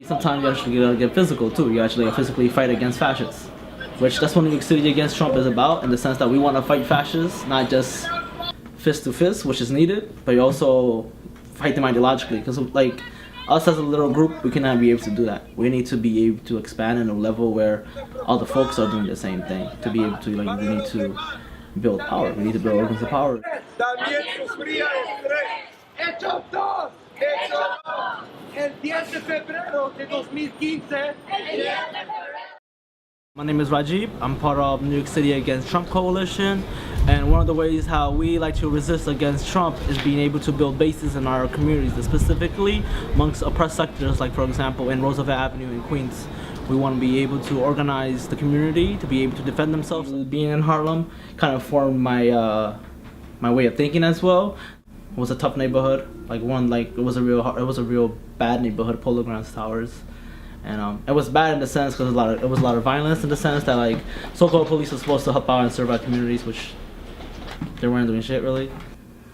Sometimes you actually gotta get physical too. You actually physically fight against fascists, which that's what New York City Against Trump is about, in the sense that we want to fight fascists, not just fist to fist, which is needed, but you also fight them ideologically. Because like us as a little group, we cannot be able to do that. We need to be able to expand in a level where all the folks are doing the same thing. To be able to, like, we need to build power. We need to build organs of power. My name is Rajib. I'm part of New York City Against Trump coalition, and one of the ways how we like to resist against Trump is being able to build bases in our communities, specifically amongst oppressed sectors, like for example in Roosevelt Avenue in Queens. We want to be able to organize the community to be able to defend themselves. Being in Harlem kind of formed my my way of thinking as well. It was a tough neighborhood, it was a real bad neighborhood, Polo Grounds Towers. And it was bad in the sense because it was a lot of violence, in the sense that like so-called police were supposed to help out and serve our communities, which they weren't doing shit really.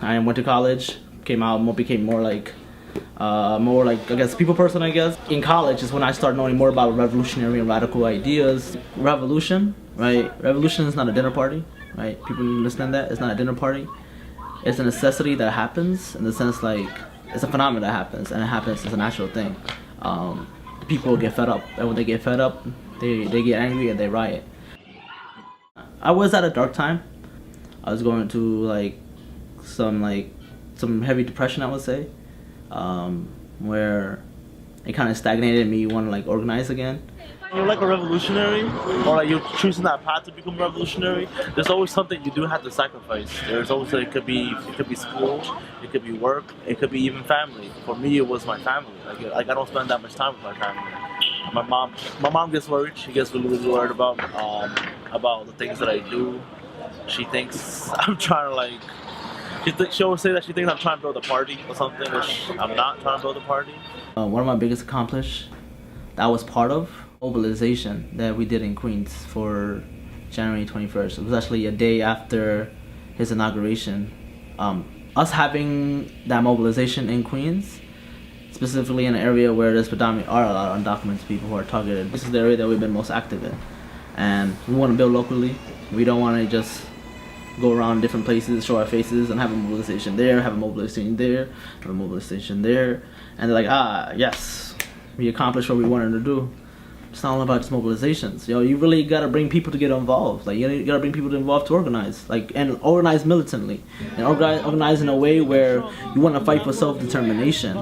I went to college, became more like I guess people person, I guess. In college is when I started knowing more about revolutionary and radical ideas. Revolution, right? Revolution is not a dinner party, right? People understand that it's not a dinner party. It's a necessity that happens, in the sense like it's a phenomenon that happens, and it happens as a natural thing. People get fed up, and when they get fed up, they get angry and they riot. I was at a dark time. I was going to some heavy depression, I would say, where it kind of stagnated me wanting to organize again. You're like a revolutionary, or like you're choosing that path to become revolutionary. There's always something you do have to sacrifice. There's always it could be school, it could be work, it could be even family. For me, it was my family. Like I don't spend that much time with my family. My mom gets worried. She gets really worried about the things that I do. She thinks I'm trying to she always say that she thinks I'm trying to build a party or something, which I'm not trying to build a party. One of my biggest accomplishments that I was part of, mobilization that we did in Queens for January 21st. It was actually a day after his inauguration. Us having that mobilization in Queens, specifically in an area where there's predominantly are a lot of undocumented people who are targeted. This is the area that we've been most active in. And we want to build locally. We don't want to just go around different places, show our faces, and have a mobilization there, have a mobilization there, have a mobilization there. And they're like, yes, we accomplished what we wanted to do. It's not all about just mobilizations. You really gotta bring people to get involved. You gotta bring people involved to organize, and organize militantly, and organize in a way where you want to fight for self-determination.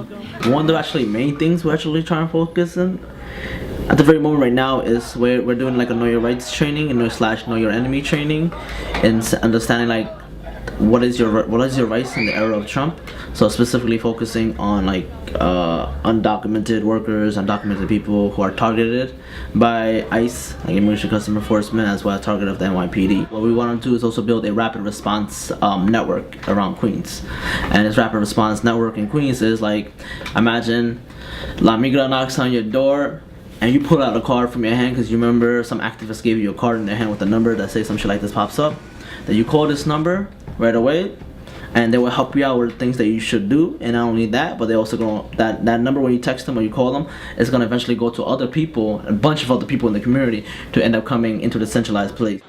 One of the actually main things we're actually trying to focus on at the very moment right now is we're doing a know your rights training and know your enemy training, and understanding what is your rights in the era of Trump. So specifically focusing on undocumented workers, undocumented people who are targeted by ICE, Immigration Customs Enforcement, as well as target of the NYPD. What we want to do is also build a rapid response network around Queens. And this rapid response network in Queens is imagine La Migra knocks on your door and you pull out a card from your hand because you remember some activist gave you a card in their hand with a number that says some shit like this pops up. Then you call this number right away, and they will help you out with things that you should do. And not only that, but they also that number, when you text them or you call them, is going to eventually go to other people, a bunch of other people in the community, to end up coming into the centralized place.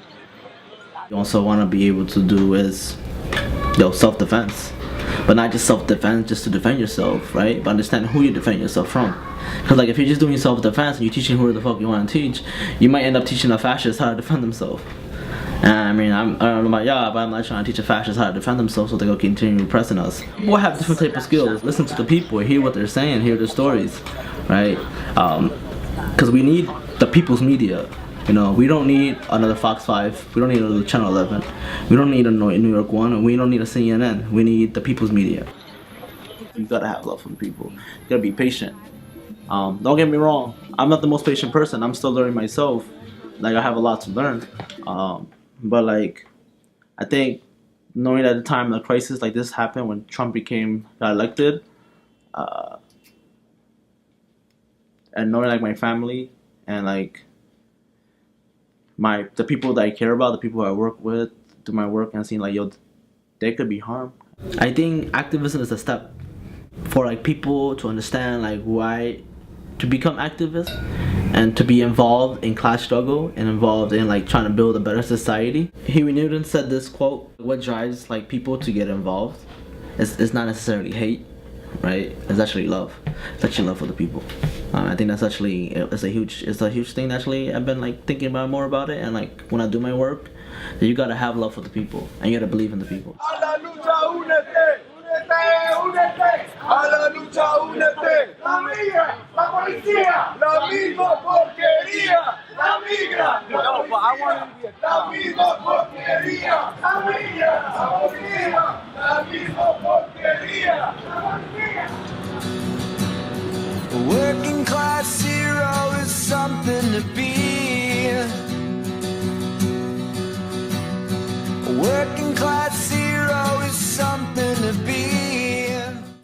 You also want to be able to do is self-defense, but not just self-defense just to defend yourself, right? But understand who you defend yourself from. Because if you're just doing self-defense and you're teaching who the fuck you want to teach, you might end up teaching a fascist how to defend themselves. I don't know about y'all, but I'm not trying to teach a fascist how to defend themselves so they go continue repressing us. People have different type of skills. Listen to the people, hear what they're saying, hear their stories, right? Because we need the people's media. We don't need another Fox 5. We don't need another Channel 11. We don't need a New York 1, and we don't need a CNN. We need the people's media. You gotta have love for the people. You gotta be patient. Don't get me wrong. I'm not the most patient person. I'm still learning myself. I have a lot to learn. But I think knowing at the time a crisis like this happened when Trump got elected, and knowing my family and the people that I care about, the people I work with, do my work, and seeing they could be harmed. I think activism is a step for like people to understand like why to become activists and to be involved in class struggle and involved in like trying to build a better society. Huey Newton said this quote: "What drives like people to get involved is not necessarily hate, right? It's actually love. It's actually love for the people." I think that's actually it's a huge thing. Actually, I've been like thinking about more about it, and like when I do my work, that you gotta have love for the people and you gotta believe in the people. A la lucha, únete, únete, únete. A la lucha, únete. La mía, la policía, la misma